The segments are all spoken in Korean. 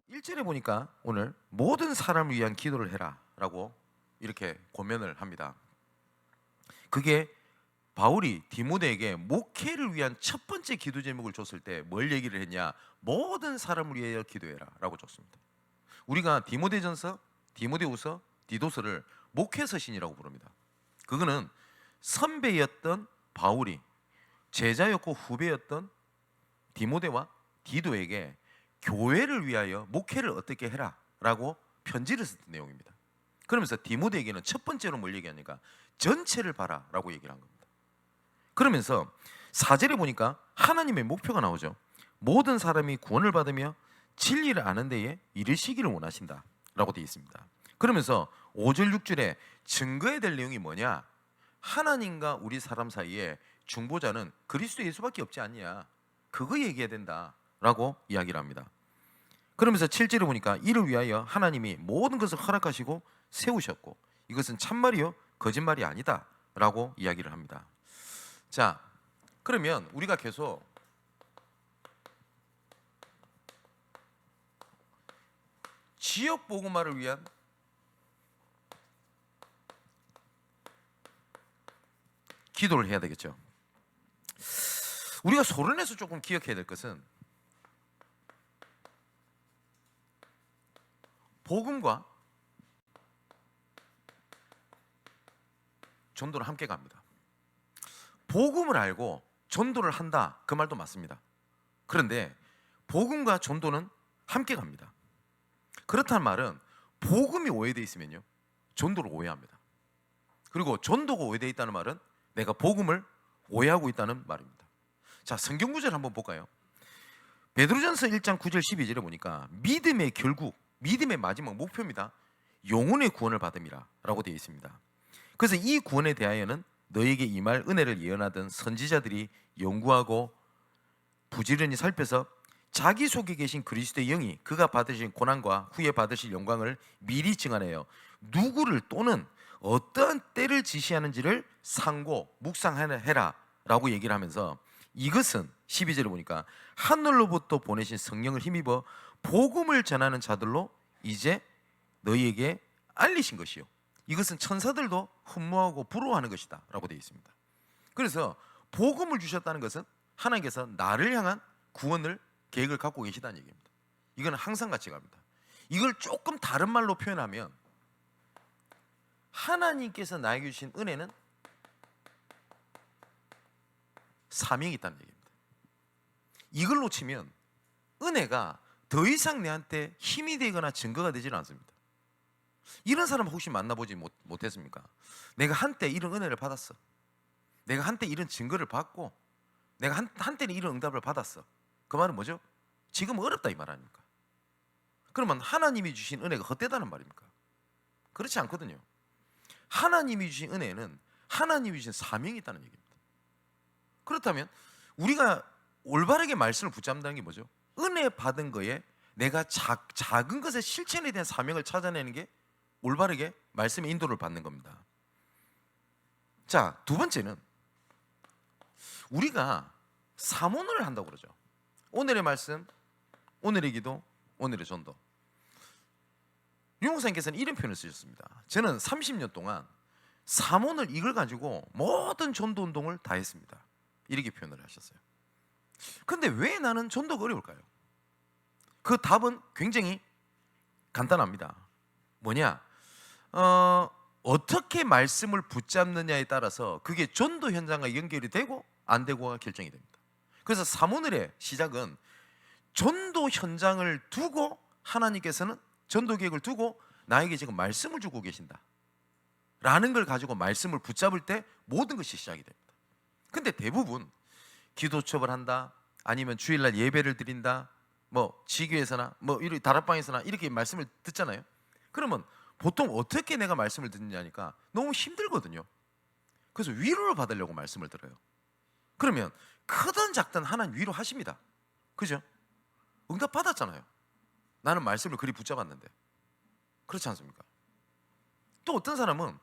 일절에 보니까 오늘 모든 사람을 위한 기도를 해라 라고 이렇게 권면을 합니다. 그게 바울이 디모데에게 목회를 위한 첫 번째 기도 제목을 줬을 때 뭘 얘기를 했냐? 모든 사람을 위하여 기도해라 라고 줬습니다. 우리가 디모데전서, 디모데후서, 디도서를 목회서신이라고 부릅니다. 그거는 선배였던 바울이 제자였고 후배였던 디모데와 디도에게 교회를 위하여 목회를 어떻게 해라 라고 편지를 썼던 내용입니다. 그러면서 디모데에게는 첫 번째로 뭘 얘기하니까 전체를 봐라 라고 얘기를 한 겁니다. 그러면서 4절에 보니까 하나님의 목표가 나오죠. 모든 사람이 구원을 받으며 진리를 아는 데에 이르시기를 원하신다 라고 되어 있습니다. 그러면서 5절 6절에 증거해야 될 내용이 뭐냐? 하나님과 우리 사람 사이에 중보자는 그리스도 예수밖에 없지 않냐, 그거 얘기해야 된다 라고 이야기를 합니다. 그러면서 7절에 보니까 이를 위하여 하나님이 모든 것을 허락하시고 세우셨고 이것은 참말이요 거짓말이 아니다 라고 이야기를 합니다. 자, 그러면 우리가 계속 지역 복음화를 위한 기도를 해야 되겠죠. 우리가 소론에서 조금 기억해야 될 것은 복음과 전도는 함께 갑니다. 복음을 알고 전도를 한다, 그 말도 맞습니다. 그런데 복음과 전도는 함께 갑니다. 그렇다는 말은 복음이 오해되어 있으면요 전도를 오해합니다. 그리고 전도가 오해되어 있다는 말은 내가 복음을 오해하고 있다는 말입니다. 자, 성경 구절 한번 볼까요? 베드로전서 1장 9절 12절에 보니까 믿음의 결국, 믿음의 마지막 목표입니다. 영혼의 구원을 받음이라 라고 되어 있습니다. 그래서 이 구원에 대하여는 너에게 임할 은혜를 예언하던 선지자들이 연구하고 부지런히 살펴서 자기 속에 계신 그리스도의 영이 그가 받으신 고난과 후에 받으실 영광을 미리 증언해요. 누구를 또는 어떠한 때를 지시하는지를 상고 묵상해라 라고 얘기를 하면서 이것은 12절에 보니까 하늘로부터 보내신 성령을 힘입어 복음을 전하는 자들로 이제 너희에게 알리신 것이요 이것은 천사들도 흠모하고 부러워하는 것이다 라고 되어 있습니다. 그래서 복음을 주셨다는 것은 하나님께서 나를 향한 구원을 계획을 갖고 계시다는 얘기입니다. 이거는 항상 같이 갑니다. 이걸 조금 다른 말로 표현하면 하나님께서 나에게 주신 은혜는 사명이 있다는 얘기입니다. 이걸 놓치면 은혜가 더 이상 내한테 힘이 되거나 증거가 되지는 않습니다. 이런 사람 혹시 만나보지 못했습니까? 내가 한때 이런 은혜를 받았어, 내가 한때 이런 증거를 받고 내가 한때는 이런 응답을 받았어. 그 말은 뭐죠? 지금 어렵다 이 말 아닙니까? 그러면 하나님이 주신 은혜가 헛되다는 말입니까? 그렇지 않거든요. 하나님이 주신 은혜는 하나님이 주신 사명이 있다는 얘기입니다. 그렇다면 우리가 올바르게 말씀을 붙잡는다는 게 뭐죠? 은혜 받은 거에 내가 작은 것의 실천에 대한 사명을 찾아내는 게 올바르게 말씀의 인도를 받는 겁니다. 자, 두 번째는 우리가 사모를 한다고 그러죠. 오늘의 말씀, 오늘의 기도, 오늘의 전도. 유목사님께서는 이런 표현을 쓰셨습니다. 저는 30년 동안 사모를 이걸 가지고 모든 전도 운동을 다 했습니다. 이렇게 표현을 하셨어요. 그런데 왜 나는 전도가 어려울까요? 그 답은 굉장히 간단합니다. 뭐냐? 어떻게 말씀을 붙잡느냐에 따라서 그게 전도 현장과 연결이 되고 안 되고가 결정이 됩니다. 그래서 사모늘의 시작은 전도 현장을 두고 하나님께서는 전도 계획을 두고 나에게 지금 말씀을 주고 계신다 라는 걸 가지고 말씀을 붙잡을 때 모든 것이 시작이 됩니다. 근데 대부분 기도첩을 한다, 아니면 주일날 예배를 드린다, 뭐 지교에서나 뭐 이렇게 다락방에서나 이렇게 말씀을 듣잖아요. 그러면 보통 어떻게 내가 말씀을 듣느냐니까 너무 힘들거든요. 그래서 위로를 받으려고 말씀을 들어요. 그러면 크든 작든 하나님 위로하십니다. 그죠? 응답 받았잖아요. 나는 말씀을 그리 붙잡았는데. 그렇지 않습니까? 또 어떤 사람은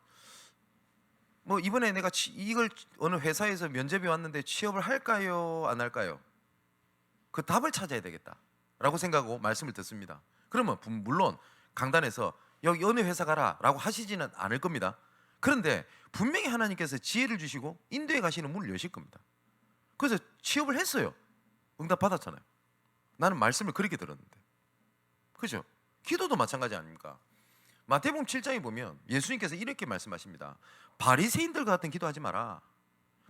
뭐 이번에 내가 이걸 어느 회사에서 면접이 왔는데 취업을 할까요, 안 할까요? 그 답을 찾아야 되겠다라고 생각하고 말씀을 듣습니다. 그러면 물론 강단에서 여기 어느 회사 가라라고 하시지는 않을 겁니다. 그런데 분명히 하나님께서 지혜를 주시고 인도에 가시는 문을 여실 겁니다. 그래서 취업을 했어요. 응답 받았잖아요. 나는 말씀을 그렇게 들었는데, 그죠? 기도도 마찬가지 아닙니까? 마태복음 7장에 보면 예수님께서 이렇게 말씀하십니다. 바리새인들 같은 기도하지 마라.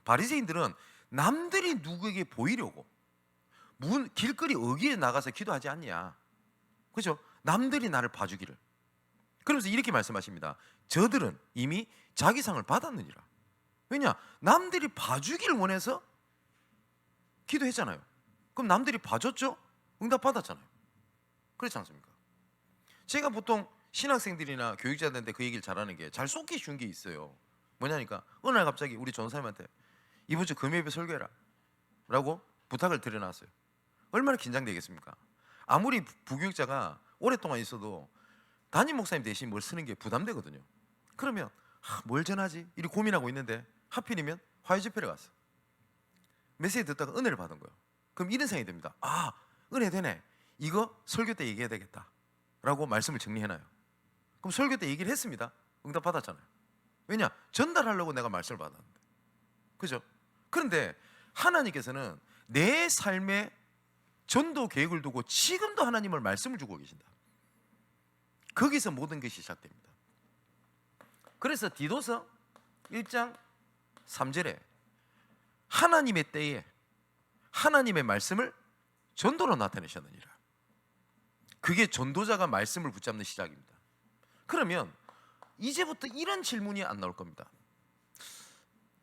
바리새인들은 남들이 누구에게 보이려고 길거리 어귀에 나가서 기도하지 않냐, 그죠? 남들이 나를 봐주기를. 그러면서 이렇게 말씀하십니다. 저들은 이미 자기 상을 받았느니라. 왜냐? 남들이 봐주기를 원해서 기도했잖아요. 그럼 남들이 봐줬죠? 응답 받았잖아요. 그렇지 않습니까? 제가 보통 신학생들이나 교육자들한테 그 얘기를 잘하는 게, 잘 쏟기 쉬운 게 있어요. 뭐냐니까 어느 날 갑자기 우리 전사님한테 이번 주 금요일에 설교해라 라고 부탁을 드려놨어요. 얼마나 긴장되겠습니까? 아무리 부교육자가 오랫동안 있어도 담임 목사님 대신 뭘 쓰는 게 부담되거든요. 그러면 뭘 전하지? 이렇게 고민하고 있는데 하필이면 화요 집회를 갔어. 메시지 듣다가 은혜를 받은 거예요. 그럼 이런 생각이 듭니다. 아, 은혜 되네. 이거 설교 때 얘기해야 되겠다 라고 말씀을 정리해놔요. 그럼 설교 때 얘기를 했습니다. 응답 받았잖아요. 왜냐? 전달하려고 내가 말씀을 받았는데, 그죠? 그런데 하나님께서는 내 삶에 전도 계획을 두고 지금도 하나님을 말씀을 주고 계신다. 거기서 모든 것이 시작됩니다. 그래서 디도서 1장 3절에 하나님의 때에 하나님의 말씀을 전도로 나타내셨느니라. 그게 전도자가 말씀을 붙잡는 시작입니다. 그러면 이제부터 이런 질문이 안 나올 겁니다.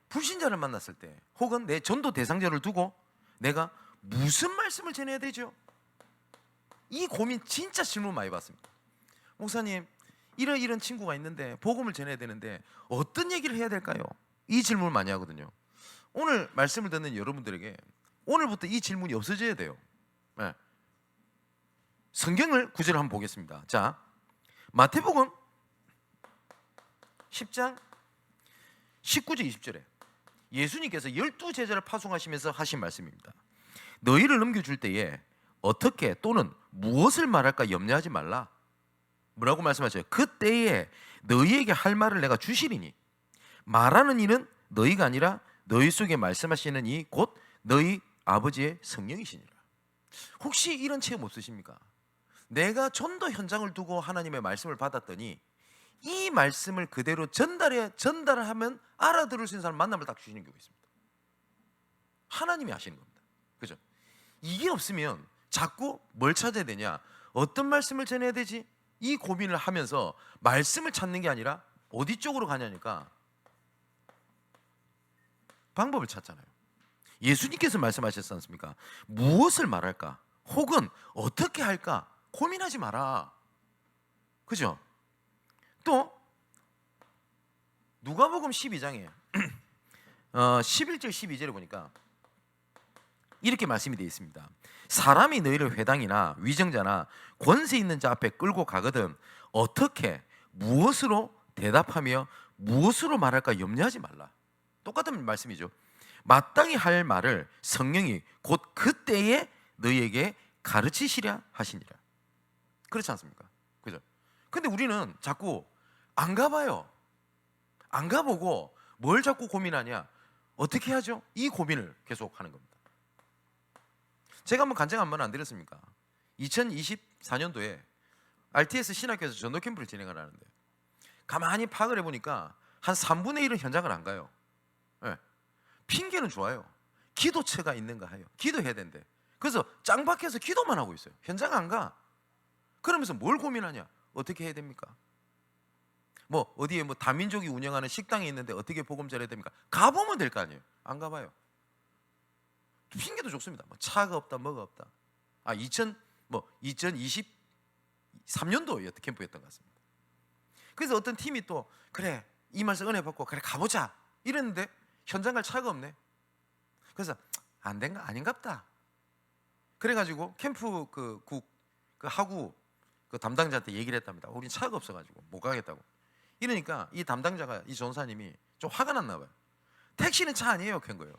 불신자를 만났을 때, 혹은 내 전도 대상자를 두고 내가 무슨 말씀을 전해야 되죠? 이 고민 진짜 질문 많이 받습니다. 목사님, 이런 친구가 있는데 복음을 전해야 되는데 어떤 얘기를 해야 될까요? 이 질문을 많이 하거든요. 오늘 말씀을 듣는 여러분들에게 오늘부터 이 질문이 없어져야 돼요. 네. 성경을 구절을 한번 보겠습니다. 자, 마태복음 10장 19절 20절에 예수님께서 12제자를 파송하시면서 하신 말씀입니다. 너희를 넘겨줄 때에 어떻게 또는 무엇을 말할까 염려하지 말라. 뭐라고 말씀하셔요? 그때에 너희에게 할 말을 내가 주시리니 말하는 이는 너희가 아니라 너희 속에 말씀하시는 이 곧 너희 아버지의 성령이시니라. 혹시 이런 체험 없으십니까? 내가 전도 현장을 두고 하나님의 말씀을 받았더니 이 말씀을 그대로 전달하면 알아들을 수 있는 사람 만남을 딱 주시는 경우가 있습니다. 하나님이 하시는 겁니다. 그죠? 이게 없으면 자꾸 뭘 찾아야 되냐, 어떤 말씀을 전해야 되지, 이 고민을 하면서 말씀을 찾는 게 아니라 어디 쪽으로 가냐니까 방법을 찾잖아요. 예수님께서 말씀하셨지 않습니까? 무엇을 말할까, 혹은 어떻게 할까 고민하지 마라. 그죠? 또 누가복음 12장에 11절 12절에 보니까 이렇게 말씀이 되어 있습니다. 사람이 너희를 회당이나 위정자나 권세 있는 자 앞에 끌고 가거든 어떻게 무엇으로 대답하며 무엇으로 말할까 염려하지 말라. 똑같은 말씀이죠. 마땅히 할 말을 성령이 곧 그때에 너희에게 가르치시랴 하시니라. 그렇지 않습니까? 그죠? 근데 우리는 자꾸 안 가봐요. 안 가보고 뭘 자꾸 고민하냐, 어떻게 하죠? 이 고민을 계속 하는 겁니다. 제가 한번 간증 한번 안 드렸습니까? 2024년도에 RTS 신학교에서 전도 캠프를 진행을 하는데 가만히 파악을 해보니까 한 3분의 1은 현장을 안 가요. 네. 핑계는 좋아요. 기도처가 있는가 해요. 기도해야 된대. 그래서 짱 박혀서 기도만 하고 있어요. 현장 안 가. 그러면서 뭘 고민하냐, 어떻게 해야 됩니까? 뭐 어디에 뭐 다민족이 운영하는 식당이 있는데 어떻게 복음 전해야 됩니까? 가보면 될 거 아니에요. 안 가봐요. 핑계도 좋습니다. 뭐 차가 없다, 뭐가 없다. 2023년도 캠프였던 것 같습니다. 그래서 어떤 팀이 또 그래 이 말씀 은혜 받고 그래 가보자 이랬는데 현장 갈 차가 없네. 그래서 안 된가 아닌갑다. 그래가지고 캠프 그 하구 그 담당자한테 얘기를 했답니다. 우린 차가 없어가지고 못 가겠다고. 이러니까 이 담당자가, 이 전사님이 좀 화가 났나 봐요. 택시는 차 아니에요, 캔 거예요.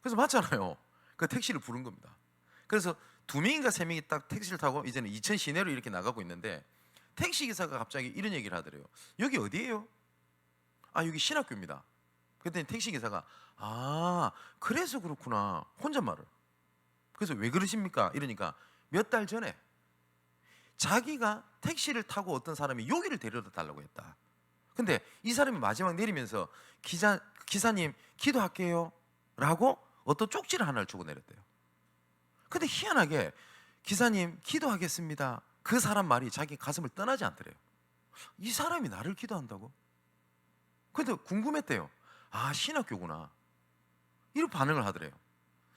그래서 맞잖아요. 그 택시를 부른 겁니다. 그래서 2명인가 3명이 딱 택시를 타고 이제는 이천 시내로 이렇게 나가고 있는데, 택시 기사가 갑자기 이런 얘기를 하더래요. 여기 어디예요? 아, 여기 신학교입니다. 그랬더니 택시 기사가, 아, 그래서 그렇구나, 혼잣말을. 그래서 왜 그러십니까? 이러니까 몇 달 전에 자기가 택시를 타고 어떤 사람이 여기를 데려다 달라고 했다. 근데 이 사람이 마지막 내리면서 기사님 기도할게요 라고 어떤 쪽지를 하나를 주고 내렸대요. 근데 희한하게 기사님 기도하겠습니다, 그 사람 말이 자기 가슴을 떠나지 않더래요. 이 사람이 나를 기도한다고? 근데 궁금했대요. 아, 신학교구나, 이런 반응을 하더래요.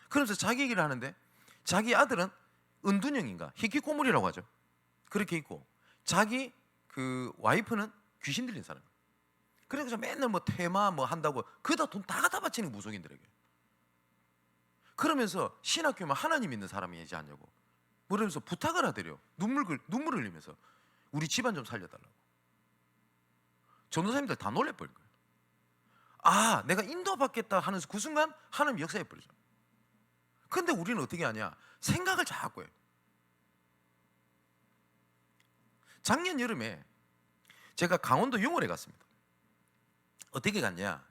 그러면서 자기 얘기를 하는데, 자기 아들은 은둔형인가 희귀꼬물이라고 하죠. 그렇게 있고, 자기 그 와이프는 귀신 들린 사람. 그래서 맨날 뭐 테마 뭐 한다고 그다 돈 다 갖다 바치는 무속인들에게. 그러면서 신학교만 하나님 믿는 사람이지 않냐고 그러면서 부탁을 하더래요. 눈물 흘리면서 우리 집안 좀 살려달라고. 전도사님들 다 놀래버린 거예요. 아, 내가 인도받겠다 하는 그 순간 하나님 역사해 버리죠. 근데 우리는 어떻게 하냐? 생각을 자꾸 해요. 작년 여름에 제가 강원도 용월에 갔습니다. 어떻게 갔냐?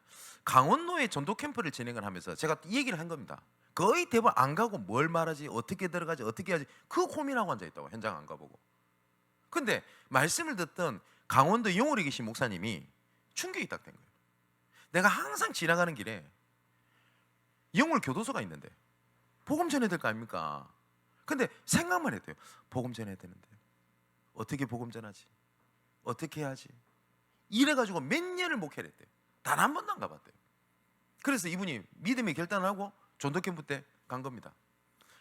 강원도에 전도 캠프를 진행을 하면서 제가 이 얘기를 한 겁니다. 거의 대부분 안 가고 뭘 말하지, 어떻게 들어가지, 어떻게 하지, 그 고민하고 앉아있다고. 현장 안 가보고. 근데 말씀을 듣던 강원도 용월에 계신 목사님이 충격이 딱 된 거예요. 내가 항상 지나가는 길에 영월 교도소가 있는데 복음 전해야 될 거 아닙니까? 근데 생각만 했대요. 복음 전해야 되는데 어떻게 복음 전하지? 어떻게 해야지? 이래가지고 몇 년을 목회를 했대요. 단 한 번도 안 가봤대요. 그래서 이분이 믿음의 결단을 하고 전도캠프 때 간 겁니다.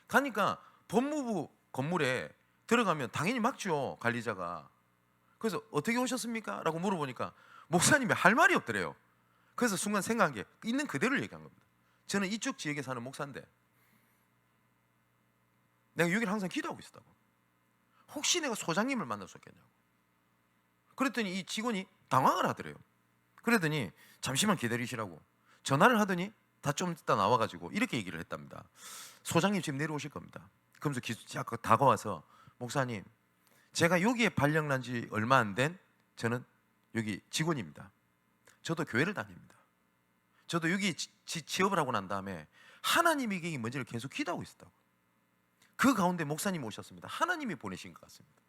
가니까 법무부 건물에 들어가면 당연히 막죠, 관리자가. 그래서 어떻게 오셨습니까? 라고 물어보니까 목사님이 할 말이 없더래요. 그래서 순간 생각한 게 있는 그대로를 얘기한 겁니다. 저는 이쪽 지역에 사는 목사인데 내가 여기를 항상 기도하고 있었다고. 혹시 내가 소장님을 만날 수 있겠냐고. 그랬더니 이 직원이 당황을 하더래요. 그랬더니 잠시만 기다리시라고 전화를 하더니 다 좀 이따 나와가지고 이렇게 얘기를 했답니다. 소장님 지금 내려오실 겁니다. 그러면서 자꾸 다가와서, 목사님, 제가 여기에 발령난 지 얼마 안 된 저는 여기 직원입니다. 저도 교회를 다닙니다. 저도 여기 취업을 하고 난 다음에 하나님에게 먼저를 계속 기도하고 있었다고. 그 가운데 목사님이 오셨습니다. 하나님이 보내신 것 같습니다.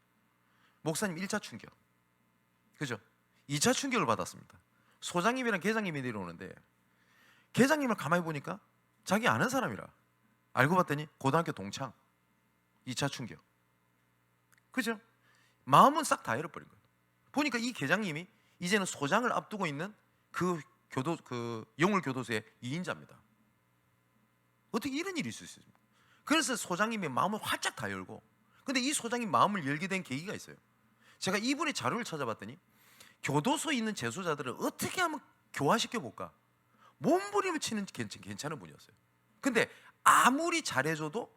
목사님 1차 충격, 그죠? 2차 충격을 받았습니다. 소장님이랑 계장님이 내려오는데 계장님을 가만히 보니까 자기 아는 사람이라 알고 봤더니 고등학교 동창. 2차 충격, 그죠? 마음은 싹 다 잃어버린 거예요. 보니까 이 계장님이 이제는 소장을 앞두고 있는 그 영월 교도소의 2인자입니다. 어떻게 이런 일이 있을 수 있습니까? 그래서 소장님이 마음을 활짝 다 열고, 근데 이 소장님 마음을 열게 된 계기가 있어요. 제가 이분의 자료를 찾아봤더니 교도소에 있는 재소자들을 어떻게 하면 교화시켜 볼까, 몸부림을 치는 괜찮은 분이었어요. 근데 아무리 잘해줘도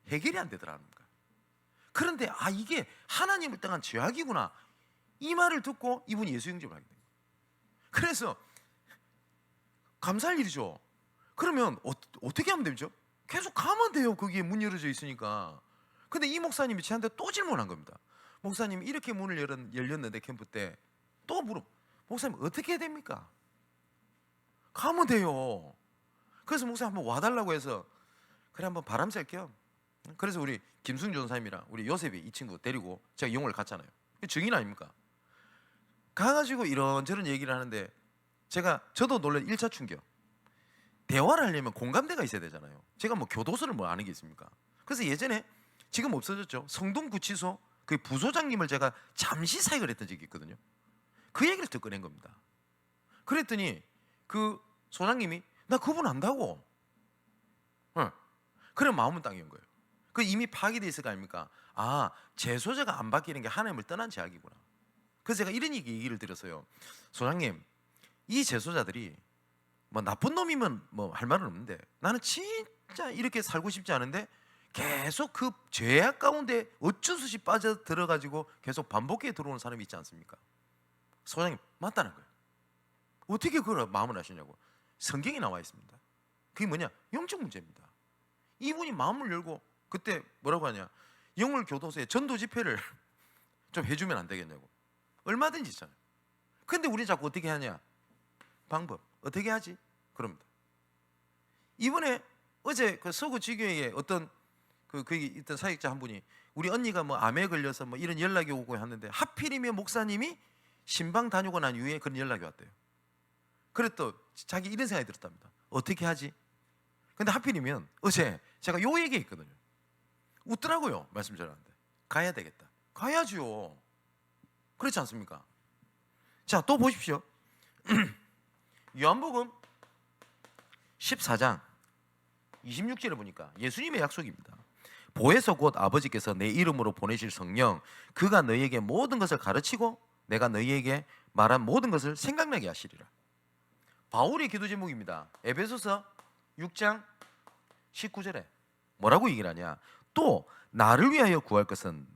해결이 안 되더라는 거예요. 그런데 아, 이게 하나님을 떠난 죄악이구나, 이 말을 듣고 이분이 예수 영접을 하게 된 거예요. 그래서 감사할 일이죠. 그러면 어떻게 하면 되죠? 계속 가면 돼요. 거기에 문 열어져 있으니까. 근데 이 목사님이 저한테 또 질문한 겁니다. 목사님, 이렇게 문을 열렸는데 캠프 때 또 목사님 어떻게 해야 됩니까? 가면 돼요. 그래서 목사님 한번 와달라고 해서 그래 한번 바람 쐴게요. 그래서 우리 김승 전사님이랑 우리 요셉이 이 친구 데리고 제가 영월 갔잖아요. 증인 아닙니까? 가가지고 이런저런 얘기를 하는데 저도 놀란 1차 충격. 대화를 하려면 공감대가 있어야 되잖아요. 제가 뭐 교도소를 뭐 아는 게 있습니까? 그래서 예전에, 지금 없어졌죠, 성동구치소 그 부소장님을 제가 잠시 사역을 했던 적이 있거든요. 그 얘기를 듣고 낸 겁니다. 그랬더니 그 소장님이 나 그분 안다고. 그런 마음은 딱 연 거예요. 그 이미 파괴돼 있을 거 아닙니까? 아, 재소자가 안 바뀌는 게 하나님을 떠난 죄악이구나. 그래서 제가 이런 얘기를 드렸어요. 소장님, 이 재소자들이 뭐 나쁜 놈이면 뭐 할 말은 없는데 나는 진짜 이렇게 살고 싶지 않은데 계속 그 죄악 가운데 어쩔 수 없이 빠져들어가지고 계속 반복해 들어오는 사람이 있지 않습니까? 소장님, 맞다는 거예요. 어떻게 그걸 마음을 하시냐고. 성경에 나와 있습니다. 그게 뭐냐? 영적 문제입니다. 이분이 마음을 열고 그때 뭐라고 하냐? 영월 교도소에 전도 집회를 좀 해주면 안 되겠냐고. 얼마든지 있잖아요. 근데 우리 자꾸 어떻게 하냐? 방법 어떻게 하지? 그럽니다. 이번에 어제 그 서구 지교회에 어떤 거기 있던 사역자 한 분이 우리 언니가 뭐 암에 걸려서 뭐 이런 연락이 오고 하는데 하필이면 목사님이 신방 다니고 난 이후에 그런 연락이 왔대요. 그래 또 자기 이런 생각이 들었답니다. 어떻게 하지? 근데 하필이면 어제 제가 요 얘기했거든요. 웃더라고요. 말씀 전하는데 가야 되겠다. 가야죠. 그렇지 않습니까? 자, 또 보십시오. 요한복음 14장 26절을 보니까 예수님의 약속입니다. 보혜사 곧 아버지께서 내 이름으로 보내실 성령, 그가 너희에게 모든 것을 가르치고 내가 너희에게 말한 모든 것을 생각나게 하시리라. 바울의 기도 제목입니다. 에베소서 6장 19절에 뭐라고 얘기를 하냐? 또 나를 위하여 구할 것은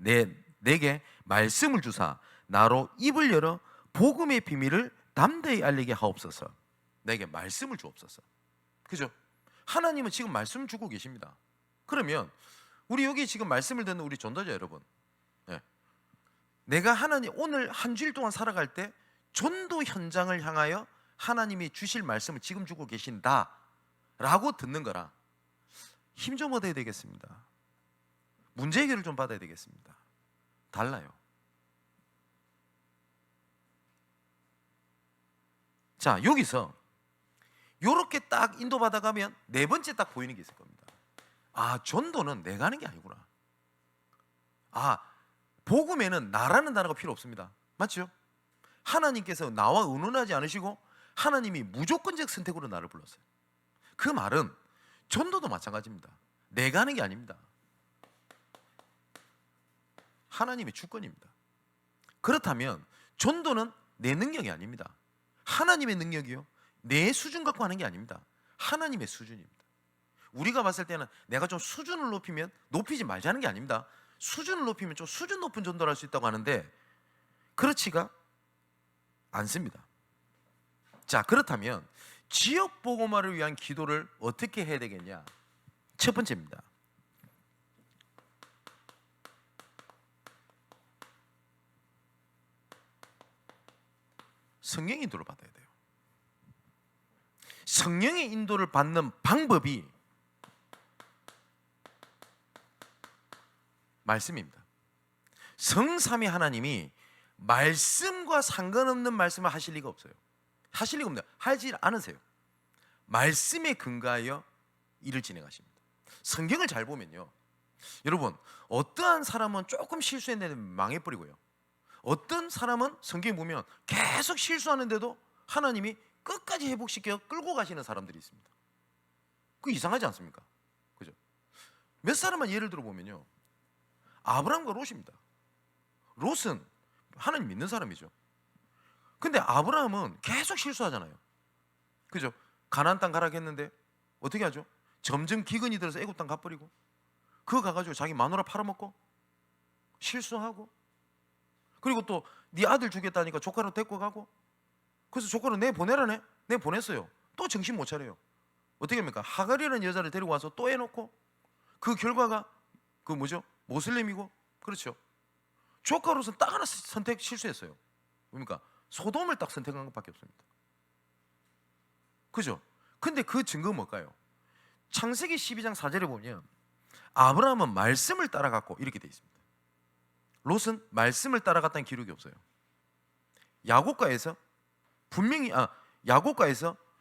내게 말씀을 주사 나로 입을 열어 복음의 비밀을 담대히 알리게 하옵소서. 내게 말씀을 주옵소서. 그죠? 하나님은 지금 말씀 주고 계십니다. 그러면 우리 여기 지금 말씀을 듣는 우리 전도자 여러분, 내가 하나님 오늘 한 주일 동안 살아갈 때 전도 현장을 향하여 하나님이 주실 말씀을 지금 주고 계신다라고 듣는 거라 힘 좀 얻어야 되겠습니다. 문제 해결을 좀 받아야 되겠습니다. 달라요. 자, 여기서 요렇게 딱 인도받아 가면 네 번째 딱 보이는 게 있을 겁니다. 아, 전도는 내가 하는 게 아니구나. 아, 복음에는 나라는 단어가 필요 없습니다. 맞죠? 하나님께서 나와 의논하지 않으시고 하나님이 무조건적 선택으로 나를 불렀어요. 그 말은 전도도 마찬가지입니다. 내가 하는 게 아닙니다. 하나님의 주권입니다. 그렇다면 전도는 내 능력이 아닙니다. 하나님의 능력이요, 내 수준 갖고 하는 게 아닙니다. 하나님의 수준입니다. 우리가 봤을 때는 내가 좀 수준을 높이면 높이지 말자는 게 아닙니다. 수준을 높이면 좀 수준 높은 전도를 할 수 있다고 하는데 그렇지가 않습니다. 자, 그렇다면 지역 복음화를 위한 기도를 어떻게 해야 되겠냐? 첫 번째입니다. 성령의 인도를 받아야 돼요. 성령의 인도를 받는 방법이 말씀입니다. 성삼위 하나님이 말씀과 상관없는 말씀을 하실 리가 없어요. 하실 리가 없는데 하지 않으세요. 말씀에 근거하여 일을 진행하십니다. 성경을 잘 보면요, 여러분, 어떠한 사람은 조금 실수했는데 망해버리고요, 어떤 사람은 성경에 보면 계속 실수하는데도 하나님이 끝까지 회복시켜 끌고 가시는 사람들이 있습니다. 그 이상하지 않습니까? 그죠? 몇 사람만 예를 들어 보면요, 아브라함과 롯입니다. 롯은 하나님 믿는 사람이죠. 근데 아브라함은 계속 실수하잖아요. 그죠? 가나안 땅 가라고 했는데 어떻게 하죠? 점점 기근이 들어서 애굽 땅 가버리고, 그거 가가지고 자기 마누라 팔아먹고 실수하고, 그리고 또 네 아들 주겠다니까 조카로 데리고 가고, 그래서 조카로 내보내라네. 내보냈어요. 또 정신 못 차려요. 어떻게 합니까? 하갈이라는 여자를 데리고 와서 또 해놓고, 그 결과가 그 뭐죠? 모슬림이고. 그렇죠? 조카로서 딱 하나 선택 실수했어요. 뭡니까? 소돔을 딱 선택한 것밖에 없습니다. 그죠? 근데 그 증거는 뭘까요? 창세기 12장 4절에 보면 아브라함은 말씀을 따라갔고 이렇게 돼 있습니다. 롯은 말씀을 따라갔다는 기록이 없어요. 야고가에서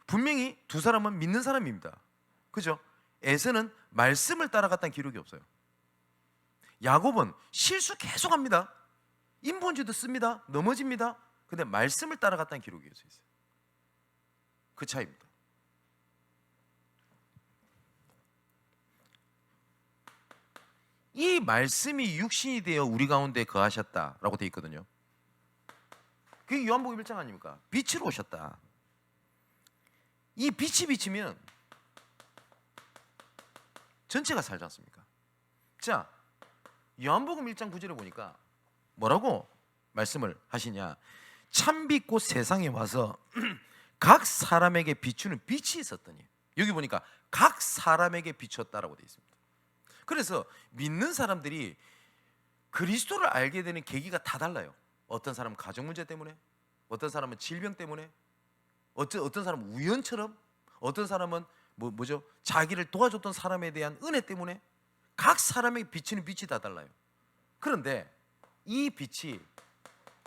분명히 두 사람은 믿는 사람입니다. 그죠? 에서는 말씀을 따라갔다는 기록이 없어요. 야곱은 실수 계속합니다. 인본주의도 씁니다. 넘어집니다. 근데 말씀을 따라갔다는 기록이 있어요. 그 차이입니다. 이 말씀이 육신이 되어 우리 가운데 거하셨다라고 되어 있거든요. 그게 요한복음 1장 아닙니까? 빛으로 오셨다. 이 빛이 비치면 전체가 살지 않습니까? 자, 요한복음 1장 9절에 보니까 뭐라고 말씀을 하시냐? 참빛 곧 세상에 와서 각 사람에게 비추는 빛이 있었더니, 여기 보니까 각 사람에게 비췄다라고 되어 있습니다. 그래서 믿는 사람들이 그리스도를 알게 되는 계기가 다 달라요. 어떤 사람은 가정 문제 때문에, 어떤 사람은 질병 때문에, 어떤 사람은 우연처럼, 어떤 사람은 뭐죠? 자기를 도와줬던 사람에 대한 은혜 때문에 각 사람에게 비치는 빛이 다 달라요. 그런데 이 빛이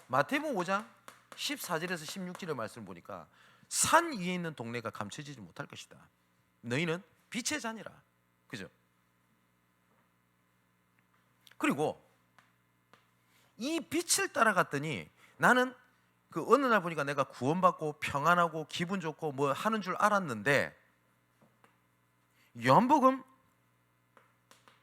마태복음 5장 14절에서 16절의 말씀을 보니까 산 위에 있는 동네가 감춰지지 못할 것이다. 너희는 빛의 자니라. 그죠? 그리고 이 빛을 따라갔더니 나는 그 어느 날 보니까 내가 구원받고 평안하고 기분 좋고 뭐 하는 줄 알았는데, 요한복음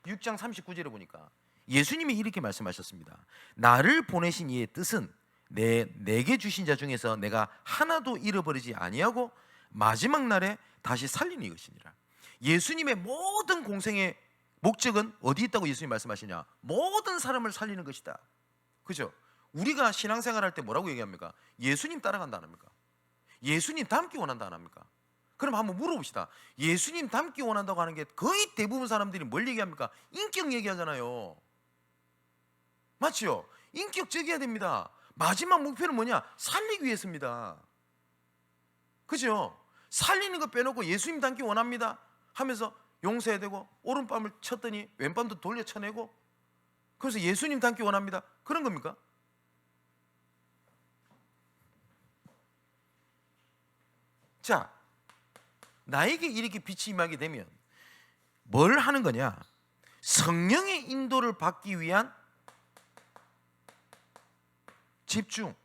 6장 39절에 보니까 예수님이 이렇게 말씀하셨습니다. 나를 보내신 이의 뜻은 내게 주신 자 중에서 내가 하나도 잃어버리지 아니하고 마지막 날에 다시 살리는 이것이니라. 예수님의 모든 공생의 목적은 어디 있다고 예수님이 말씀하시냐? 모든 사람을 살리는 것이다. 그죠? 우리가 신앙생활 할 때 뭐라고 얘기합니까? 예수님 따라간다 안 합니까? 예수님 닮기 원한다 안 합니까? 그럼 한번 물어봅시다. 예수님 닮기 원한다고 하는 게 거의 대부분 사람들이 뭘 얘기합니까? 인격 얘기하잖아요. 맞죠? 인격적이어야 됩니다. 마지막 목표는 뭐냐? 살리기 위해서입니다. 그죠? 살리는 거 빼놓고 예수님 닮기 원합니다 하면서 용서해야 되고, 오른밤을 쳤더니 왼밤도 돌려 쳐내고, 그래서 예수님 닮기 원합니다, 그런 겁니까? 자, 나에게 이렇게 빛이 임하게 되면 뭘 하는 거냐? 성령의 인도를 받기 위한 집중,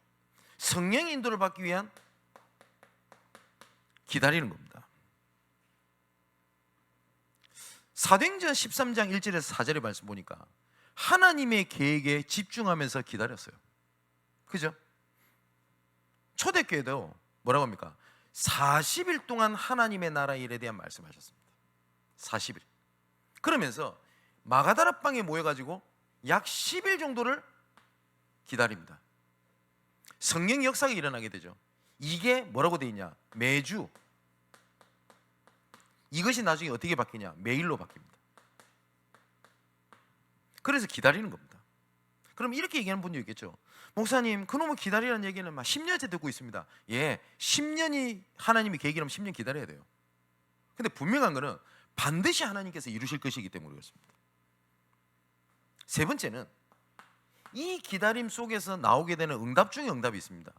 성령의 인도를 받기 위한 기다리는 겁니다. 사도행전 13장 1절에서 4절의 말씀 보니까 하나님의 계획에 집중하면서 기다렸어요. 그죠? 초대교회도 뭐라고 합니까? 40일 동안 하나님의 나라 일에 대한 말씀하셨습니다. 40일. 그러면서 마가다라 방에 모여가지고 약 10일 정도를 기다립니다. 성령 역사가 일어나게 되죠. 이게 뭐라고 되어 있냐? 매주. 이것이 나중에 어떻게 바뀌냐? 매일로 바뀝니다. 그래서 기다리는 겁니다. 그럼 이렇게 얘기하는 분도 있겠죠. 목사님, 그놈의 기다리라는 얘기는 막 10년째 듣고 있습니다. 예, 10년이 하나님이 계획이라면 10년 기다려야 돼요. 근데 분명한 거는 반드시 하나님께서 이루실 것이기 때문에 그렇습니다. 세 번째는 이 기다림 속에서 나오게 되는 응답 중에 응답이 있습니다.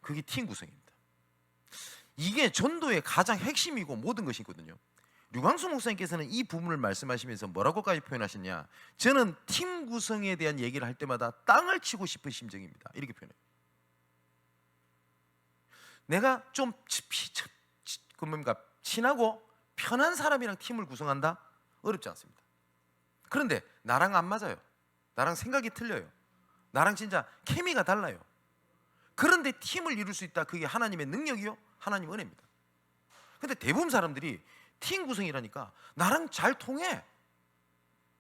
그게 팀 구성입니다. 이게 전도의 가장 핵심이고 모든 것이거든요. 류광수 목사님께서는 이 부분을 말씀하시면서 뭐라고까지 표현하셨냐? 저는 팀 구성에 대한 얘기를 할 때마다 땅을 치고 싶은 심정입니다. 이렇게 표현해요. 내가 좀 친하고 편한 사람이랑 팀을 구성한다? 어렵지 않습니다. 그런데 나랑 안 맞아요. 나랑 생각이 틀려요. 나랑 진짜 케미가 달라요. 그런데 팀을 이룰 수 있다. 그게 하나님의 능력이요, 하나님의 은혜입니다. 근데 대부분 사람들이 팀 구성이라니까 나랑 잘 통해.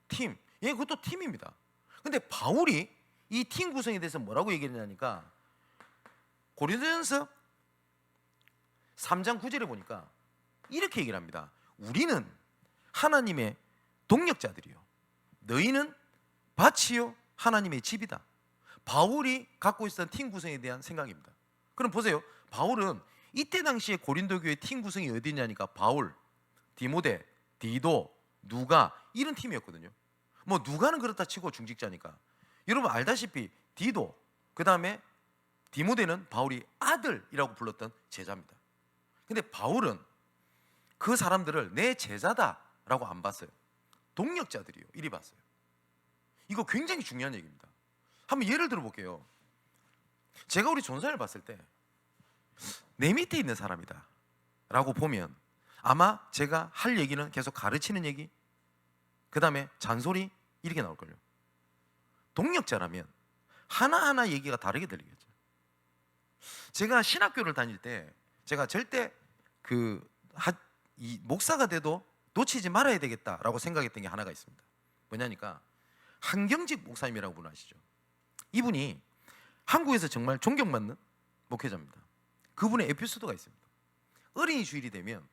팀. 예, 그것도 팀입니다. 근데 바울이 이 팀 구성에 대해서 뭐라고 얘기했냐니까 고린도전서 3장 9절에 보니까 이렇게 얘기를 합니다. 우리는 하나님의 동력자들이요, 너희는 밭이요 하나님의 집이다. 바울이 갖고 있었던 팀 구성에 대한 생각입니다. 그럼 보세요. 바울은 이때 당시에 고린도 교회 팀 구성이 어디 있냐니까 바울, 디모데, 디도, 누가 이런 팀이었거든요. 뭐 누가는 그렇다 치고 중직자니까. 여러분 알다시피 디도, 그 다음에 디모데는 바울이 아들이라고 불렀던 제자입니다. 근데 바울은 그 사람들을 내 제자다라고 안 봤어요. 동력자들이요, 이리 봤어요. 이거 굉장히 중요한 얘기입니다. 한번 예를 들어 볼게요. 제가 우리 존사를 봤을 때 내 밑에 있는 사람이다 라고 보면 아마 제가 할 얘기는 계속 가르치는 얘기, 그 다음에 잔소리 이렇게 나올걸요. 동력자라면 하나하나 얘기가 다르게 들리겠죠. 제가 신학교를 다닐 때 제가 절대 이 목사가 돼도 놓치지 말아야 되겠다라고 생각했던 게 하나가 있습니다. 뭐냐니까 한경직 목사님이라고 분 아시죠? 이분이 한국에서 정말 존경받는 목회자입니다. 그분의 에피소드가 있습니다. 어린이 주일이 되면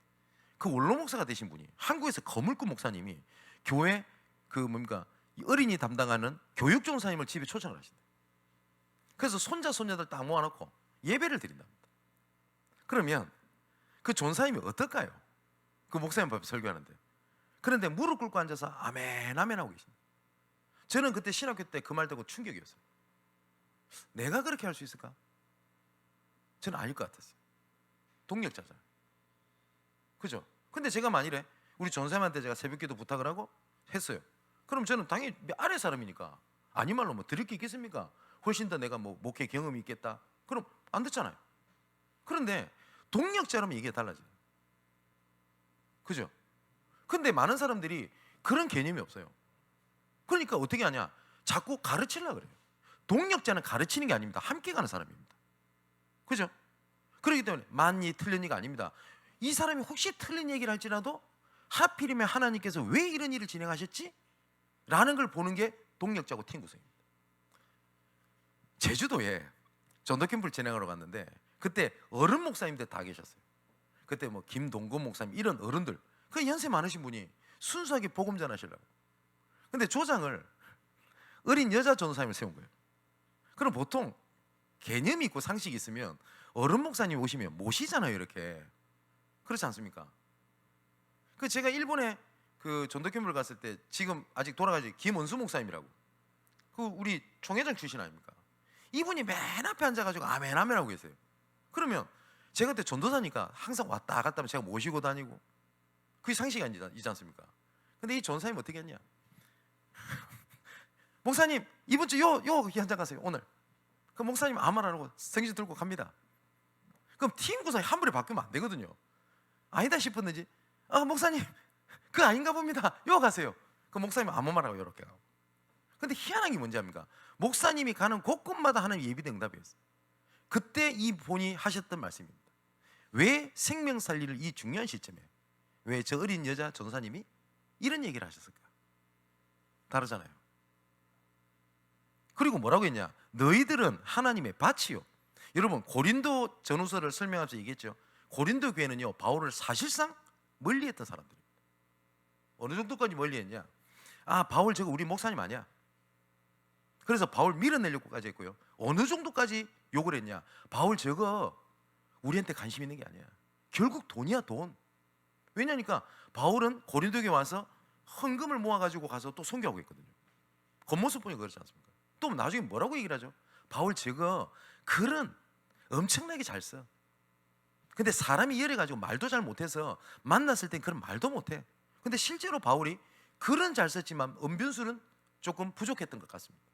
그 원로 목사가 되신 분이 한국에서 거물급 목사님이 교회 어린이 담당하는 교육 종사님을 집에 초청을 하신다. 그래서 손자 손녀들 딱 모아놓고 예배를 드린답니다. 그러면 그 전사님이 어떨까요? 그 목사님 앞에 설교하는데. 그런데 무릎 꿇고 앉아서 아멘 아멘 하고 계십니다. 저는 그때 신학교 때 그 말 듣고 충격이었어요. 내가 그렇게 할 수 있을까? 저는 아닐 것 같았어요. 동력자잖아요. 그죠? 근데 제가 만일에 우리 전사님한테 제가 새벽기도 부탁을 하고 했어요. 그럼 저는 당연히 아래 사람이니까 아니 말로 뭐 드릴 게 있겠습니까? 훨씬 더 내가 뭐 목회 경험이 있겠다. 그럼 안 듣잖아요. 그런데 동력자라면 이게 달라져요. 그죠? 근데 많은 사람들이 그런 개념이 없어요. 그러니까 어떻게 하냐? 자꾸 가르치려고 그래요. 동력자는 가르치는 게 아닙니다. 함께 가는 사람입니다. 그죠? 그렇기 때문에 만이 틀린 얘기가 아닙니다. 이 사람이 혹시 틀린 얘기를 할지라도 하필이면 하나님께서 왜 이런 일을 진행하셨지? 라는 걸 보는 게 동력자고 팀 구성입니다. 제주도에 전도 캠프를 진행하러 갔는데 그때 어른 목사님들 다 계셨어요. 그때 뭐 김동건 목사님 이런 어른들, 그 연세 많으신 분이 순수하게 복음 전하시려고. 근데 조장을 어린 여자 전도사님을 세운 거예요. 그럼 보통 개념이 있고 상식이 있으면 어른 목사님 오시면 모시잖아요, 이렇게. 그렇지 않습니까? 그 제가 일본에 그 전도 캠프를 갔을 때 지금 아직 돌아가신 김원수 목사님이라고, 그 우리 총회장 출신 아닙니까? 이분이 맨 앞에 앉아가지고 아멘 아멘 하고 계세요. 그러면 제가 그때 전도사니까 항상 왔다 갔다 하면 제가 모시고 다니고, 그게 상식이 아니지 않습니까? 근데 이 전사님 어떻게 했냐? 목사님 이번 주 여기 한장 가세요 오늘. 그 목사님 아무 말 안 하고 생지 들고 갑니다. 그럼 팀 구성이 한 번에 바뀌면 안 되거든요. 아니다 싶었는지 목사님 그거 아닌가 봅니다. 요 가세요. 그 목사님 아무 말 하고 이렇게 가고. 근데 희한한 게 뭔지 압니까? 목사님이 가는 곳곳마다 하는 예비대응답이었어요. 그때 이 본이 하셨던 말씀입니다. 왜 생명 살리를 이 중요한 시점에 왜 저 어린 여자 전도사님이 이런 얘기를 하셨을까? 다르잖아요. 그리고 뭐라고 했냐? 너희들은 하나님의 밭이요. 여러분 고린도 전후서를 설명하면서 얘기했죠. 고린도 교회는요 바울을 사실상 멀리했던 사람들입니다. 어느 정도까지 멀리했냐? 바울 저거 우리 목사님 아니야. 그래서 바울 밀어내려고까지 했고요. 어느 정도까지 욕을 했냐? 바울 저거 우리한테 관심 있는 게 아니야. 결국 돈이야, 돈. 왜냐니까 바울은 고린도 교회 와서 헌금을 모아가지고 가서 또 선교하고 있거든요. 겉모습 보니 그렇지 않습니까? 또 나중에 뭐라고 얘기를 하죠? 바울 저거 글은 엄청나게 잘 써. 근데 사람이 열해가지고 말도 잘 못해서 만났을 땐 그런 말도 못해. 근데 실제로 바울이 글은 잘 썼지만 언변술은 조금 부족했던 것 같습니다.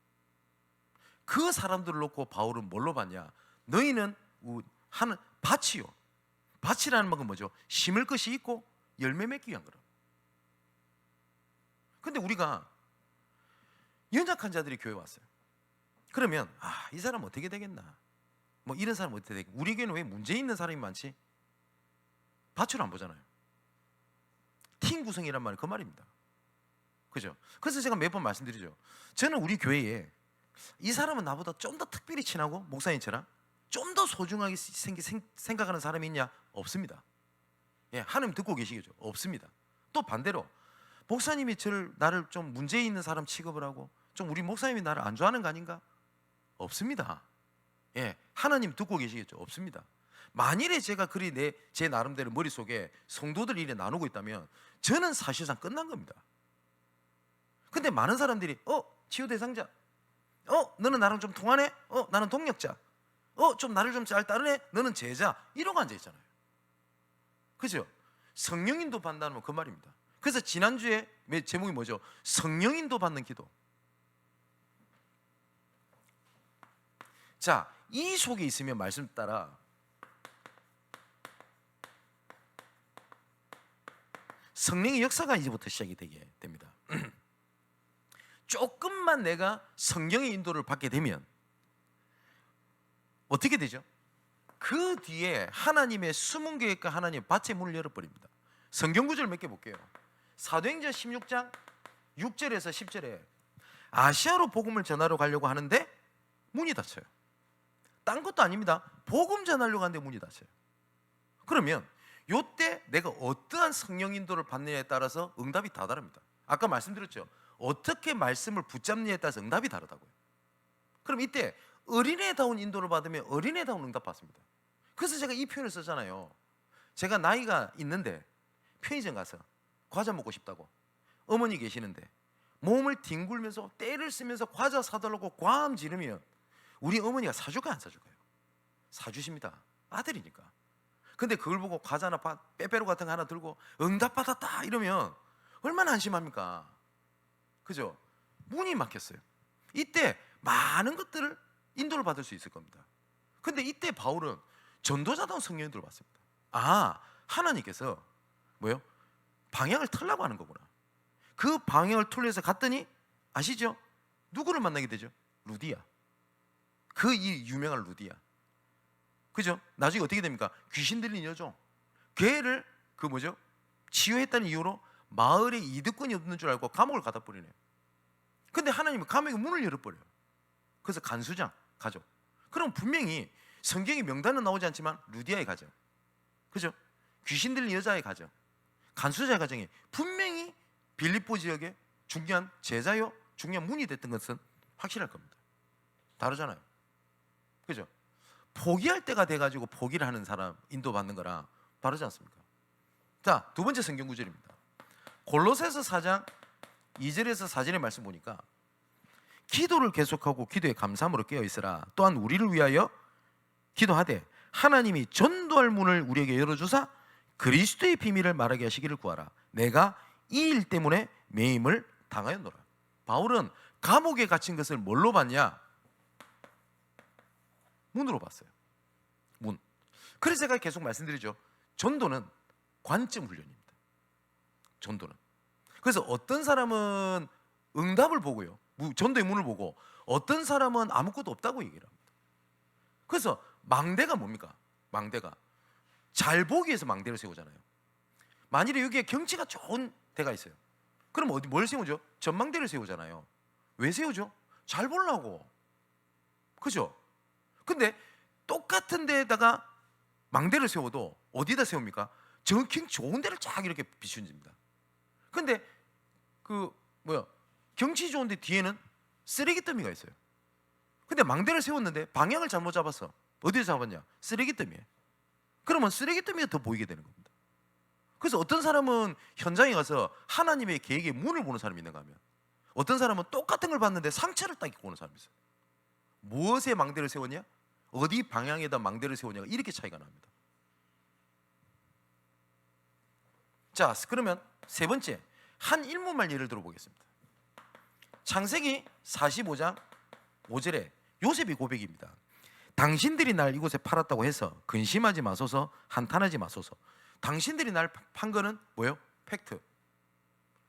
그 사람들을 놓고 바울은 뭘로 봤냐? 너희는 하는 밭이요. 밭이라는 말은 뭐죠? 심을 것이 있고 열매 맺기 위한 거라. 근데 우리가 연약한 자들이 교회 왔어요. 그러면 이 사람 어떻게 되겠나? 뭐 이런 사람 어떻게 되겠나? 우리 교회는 왜 문제 있는 사람이 많지? 밭으로 안 보잖아요. 팀 구성이란 말은 그 말입니다. 그죠? 그래서 제가 몇 번 말씀드리죠. 저는 우리 교회에 이 사람은 나보다 좀 더 특별히 친하고 목사님처럼 좀 더 소중하게 생각하는 사람이 있냐? 없습니다. 예, 하나님 듣고 계시겠죠? 없습니다. 또 반대로 목사님이 나를 좀 문제 있는 사람 취급을 하고 좀 우리 목사님이 나를 안 좋아하는 거 아닌가? 없습니다. 예, 하나님 듣고 계시겠죠? 없습니다. 만일에 제가 제 나름대로 머릿속에 성도들 일에 나누고 있다면 저는 사실상 끝난 겁니다. 근데 많은 사람들이 치유 대상자, 너는 나랑 좀 통하네? 나는 동력자, 좀 나를 좀 잘 따르네? 너는 제자, 이러고 앉아 있잖아요. 그죠? 성령인도 받는다는 그 말입니다. 그래서 지난주에 제목이 뭐죠? 성령인도 받는 기도. 자, 이 속에 있으면 말씀 따라 성령의 역사가 이제부터 시작이 되게 됩니다. 조금만 내가 성령의 인도를 받게 되면 어떻게 되죠? 그 뒤에 하나님의 숨은 계획과 하나님의 밭의 문을 열어버립니다. 성경 구절 몇 개 볼게요. 사도행전 16장 6절에서 10절에 아시아로 복음을 전하러 가려고 하는데 문이 닫혀요. 딴 것도 아닙니다. 복음 전하려고 하는데 문이 닫혀요. 그러면 요때 내가 어떠한 성령 인도를 받느냐에 따라서 응답이 다 다릅니다. 아까 말씀드렸죠. 어떻게 말씀을 붙잡느냐에 따라서 응답이 다르다고요. 그럼 이때 어린애다운 인도를 받으면 어린애다운 응답 받습니다. 그래서 제가 이 표현을 썼잖아요. 제가 나이가 있는데 편의점 가서 과자 먹고 싶다고 어머니 계시는데 몸을 뒹굴면서 떼를 쓰면서 과자 사달라고 과음 지르면 우리 어머니가 사줄까요, 안 사줄까요? 사주십니다. 아들이니까. 근데 그걸 보고 과자나 빼빼로 같은 거 하나 들고 응답받았다 이러면 얼마나 안심합니까? 그죠? 문이 막혔어요. 이때 많은 것들을 인도를 받을 수 있을 겁니다. 근데 이때 바울은 전도자다운 성령 인도를 받습니다. 아, 하나님께서 뭐요? 방향을 틀라고 하는 거구나. 그 방향을 틀려서 갔더니 아시죠? 누구를 만나게 되죠? 루디아. 그 이 유명한 루디아. 그죠? 나중에 어떻게 됩니까? 귀신 들린 여종. 걔를 그 뭐죠? 치유했다는 이유로 마을에 이득권이 없는 줄 알고 감옥을 갖다 버리네요. 근데 하나님은 감옥의 문을 열어버려요. 그래서 간수장 가죠. 그럼 분명히 성경에 명단은 나오지 않지만 루디아의 가정, 그죠? 귀신 들린 여자의 가정, 간수자의 가정이 분명히 빌립보 지역의 중요한 제자요, 중요한 문이 됐던 것은 확실할 겁니다. 다르잖아요. 그죠? 포기할 때가 돼가지고 포기를 하는 사람 인도받는 거랑 다르지 않습니까? 자, 두 번째 성경 구절입니다. 골로새서 4장 2절에서 4절의 말씀 보니까 기도를 계속하고 기도에 감사함으로 깨어있으라. 또한 우리를 위하여 기도하되 하나님이 전도할 문을 우리에게 열어주사 그리스도의 비밀을 말하게 하시기를 구하라. 내가 이 일 때문에 매임을 당하였노라. 바울은 감옥에 갇힌 것을 뭘로 봤냐? 문으로 봤어요. 문. 그래서 제가 계속 말씀드리죠. 전도는 관점 훈련입니다. 전도는. 그래서 어떤 사람은 응답을 보고요, 전도의 문을 보고 어떤 사람은 아무것도 없다고 얘기를 합니다. 그래서 망대가 뭡니까? 망대가 잘 보기 위해서 망대를 세우잖아요. 만일에 여기에 경치가 좋은 데가 있어요. 그럼 어디 뭘 세우죠? 전망대를 세우잖아요. 왜 세우죠? 잘 보려고. 그죠? 근데 똑같은 데에다가 망대를 세워도 어디다 세웁니까? 정경 좋은 데를 쫙 이렇게 비춘집니다. 근데 경치 좋은데 뒤에는 쓰레기 더미가 있어요. 근데 망대를 세웠는데 방향을 잘못 잡았어. 어디에 잡았냐? 쓰레기 더미에. 그러면 쓰레기 더미가 더 보이게 되는 겁니다. 그래서 어떤 사람은 현장에 가서 하나님의 계획의 문을 보는 사람이 있는가 하면, 어떤 사람은 똑같은 걸 봤는데 상처를 딱 입고 오는 사람이 있어요. 무엇에 망대를 세웠냐? 어디 방향에다 망대를 세우냐가 이렇게 차이가 납니다. 자, 그러면 세 번째 한 일문말 예를 들어보겠습니다. 창세기 45장 5절에 요셉이 고백입니다. 당신들이 날 이곳에 팔았다고 해서 근심하지 마소서, 한탄하지 마소서. 당신들이 날 판 거는 뭐예요? 팩트.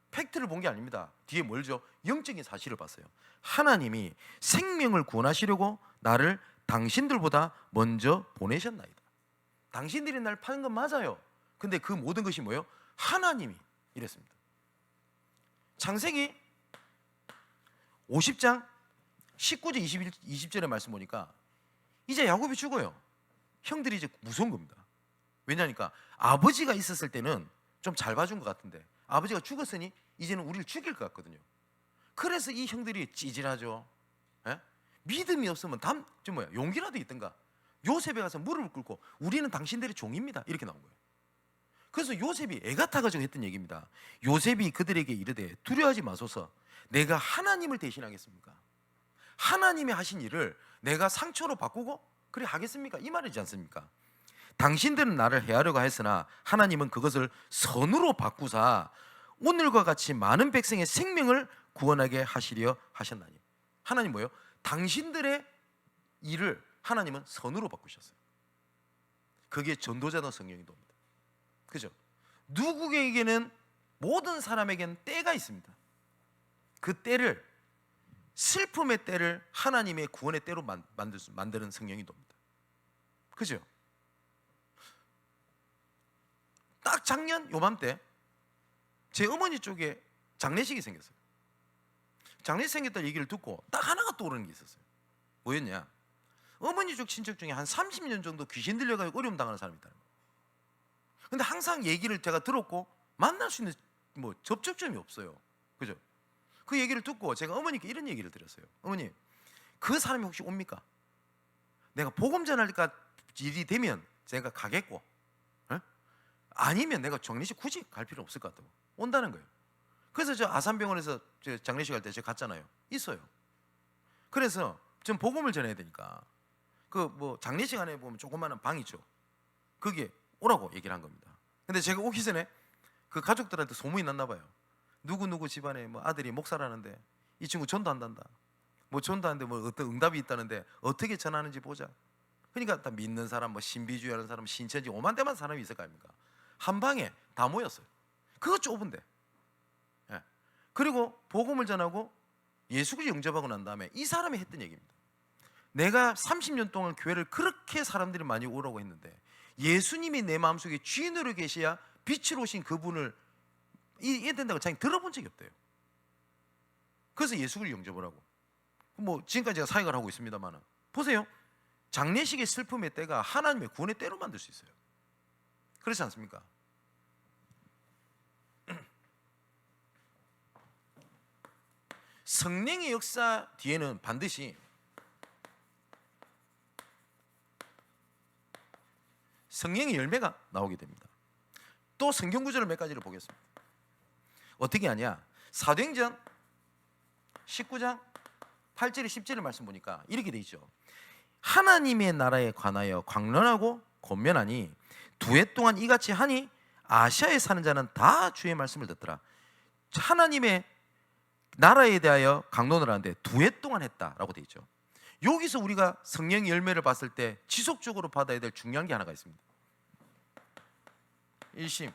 팩트를 본 게 아닙니다. 뒤에 뭘죠? 영적인 사실을 봤어요. 하나님이 생명을 구원하시려고 나를 당신들보다 먼저 보내셨나이다. 당신들이 날 파는 건 맞아요. 근데 그 모든 것이 뭐예요? 하나님이 이랬습니다. 창세기 50장 19절 20절의 말씀 보니까 이제 야곱이 죽어요. 형들이 이제 무서운 겁니다. 왜냐니까 아버지가 있었을 때는 좀 잘 봐준 것 같은데 아버지가 죽었으니 이제는 우리를 죽일 것 같거든요. 그래서 이 형들이 찌질하죠. 에? 믿음이 없으면 용기라도 있든가 요셉에 가서 무릎을 꿇고 우리는 당신들의 종입니다 이렇게 나온 거예요. 그래서 요셉이 애가 타가지고 했던 얘기입니다. 요셉이 그들에게 이르되 두려워하지 마소서, 내가 하나님을 대신하겠습니까? 하나님이 하신 일을 내가 상처로 바꾸고 그래 하겠습니까? 이 말이지 않습니까? 당신들은 나를 해하려고 했으나 하나님은 그것을 선으로 바꾸사 오늘과 같이 많은 백성의 생명을 구원하게 하시려 하셨나니. 하나님 뭐예요? 당신들의 일을 하나님은 선으로 바꾸셨어요. 그게 전도자는 성령인도입니다. 그죠? 누구에게는, 모든 사람에게는 때가 있습니다. 그 때를, 슬픔의 때를 하나님의 구원의 때로 만드는 성령인도입니다. 그죠? 딱 작년 요맘때 제 어머니 쪽에 장례식이 생겼어요. 장례식 생겼다는 얘기를 듣고 딱 하나가 떠오르는 게 있었어요. 뭐였냐? 어머니 쪽 친척 중에 한 30년 정도 귀신 들려가지고 어려움 당하는 사람이 있다는 거예요. 근데 항상 얘기를 제가 들었고 만날 수 있는 뭐 접촉점이 없어요. 그죠? 그 얘기를 듣고 제가 어머니께 이런 얘기를 드렸어요. 어머니, 그 사람이 혹시 옵니까? 내가 복음 전할까 일이 되면 제가 가겠고, 에? 아니면 내가 장례식 굳이 갈 필요 없을 것 같다고 온다는 거예요. 그래서 저 아산병원에서 저 장례식 할 때 제가 갔잖아요. 있어요. 그래서 전 복음을 전해야 되니까 그 뭐 장례식 안에 보면 조그마한 방 있죠. 거기에 오라고 얘기를 한 겁니다. 근데 제가 오기 전에 그 가족들한테 소문이 났나 봐요. 누구 집안에 뭐 아들이 목사라는데 이 친구 전도한단다. 뭐 전도하는데 뭐 어떤 응답이 있다는데 어떻게 전하는지 보자. 그러니까 다 믿는 사람, 뭐 신비주의하는 사람, 신천지 오만 대만 사람이 있을 거 아닙니까? 한 방에 다 모였어요. 그거 좁은데. 예. 그리고 복음을 전하고 예수를 영접하고 난 다음에 이 사람이 했던 얘기입니다. 내가 30년 동안 교회를 그렇게 사람들이 많이 오라고 했는데 예수님이 내 마음속에 주인으로 계셔야 빛으로 오신 그분을 이해야 된다고 자기 들어본 적이 없대요. 그래서 예수를 영접을 하고 뭐 지금까지 제가 사역을 하고 있습니다만 보세요. 장례식의 슬픔의 때가 하나님의 구원의 때로 만들 수 있어요. 그렇지 않습니까? 성령의 역사 뒤에는 반드시 성령의 열매가 나오게 됩니다. 또 성경 구절을 몇 가지를 보겠습니다. 어떻게 하냐? 사도행전 19장 8절에 10절의 말씀 보니까 이렇게 돼 있죠. 하나님의 나라에 관하여 광론하고 권면하니 두 해 동안 이같이 하니 아시아에 사는 자는 다 주의 말씀을 듣더라. 하나님의 나라에 대하여 강론을 하는데 두 해 동안 했다라고 돼 있죠. 여기서 우리가 성령의 열매를 봤을 때 지속적으로 받아야 될 중요한 게 하나가 있습니다. 일심,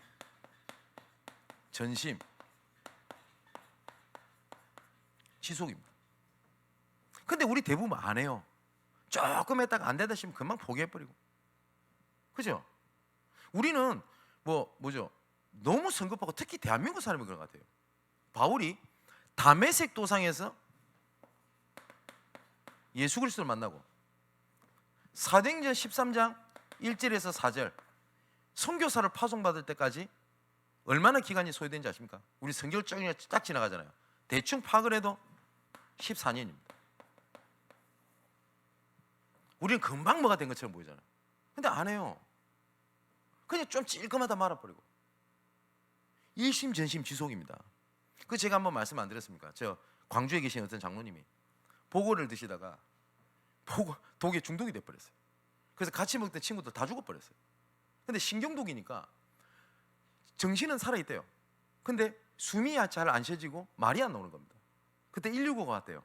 전심, 지속입니다. 근데 우리 대부분 안 해요. 조금 했다가 안 되다 싶으면 금방 포기해버리고. 그죠? 우리는 뭐죠? 너무 성급하고 특히 대한민국 사람이 그런 것 같아요. 바울이 다메섹 도상에서 예수 그리스도를 만나고 사도행전 13장 1절에서 4절 선교사를 파송받을 때까지 얼마나 기간이 소요된지 아십니까? 우리 성경을 쫙 지나가잖아요. 대충 파악을 해도 14년입니다. 우리는 금방 뭐가 된 것처럼 보이잖아요. 근데 안 해요. 그냥 좀 찔끔하다 말아버리고. 일심전심 지속입니다. 그 제가 한번 말씀 안 드렸습니까? 저 광주에 계신 어떤 장로님이 보고를 드시다가 독에 중독이 돼버렸어요. 그래서 같이 먹던 친구들 다 죽어버렸어요. 근데 신경독이니까 정신은 살아있대요. 근데 숨이 잘 안 쉬어지고 말이 안 나오는 겁니다. 그때 119가 왔대요.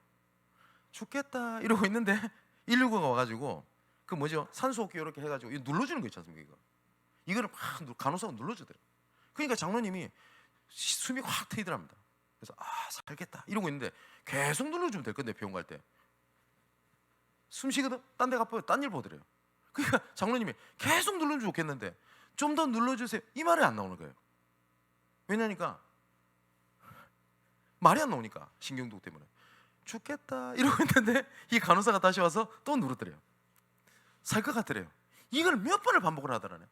죽겠다 이러고 있는데 119가 와가지고 그 뭐죠? 산소호흡기 이렇게 해가지고 이거 눌러주는 거 있지 않습니까? 이거를 막 간호사가 눌러주더래요. 그러니까 장로님이 숨이 확 트이더랍니다. 그래서 살겠다 이러고 있는데 계속 눌러주면 될 건데 병원 갈 때 숨 쉬거든? 딴 데 가보면 딴 일 보더래요. 그러니까 장로님이 계속 눌러주면 좋겠는데 좀 더 눌러주세요 이 말이 안 나오는 거예요. 왜냐니까 말이 안 나오니까 신경독 때문에 죽겠다 이러고 있는데 이 간호사가 다시 와서 또 누르더래요. 살 것 같더래요. 이걸 몇 번을 반복을 하더라네.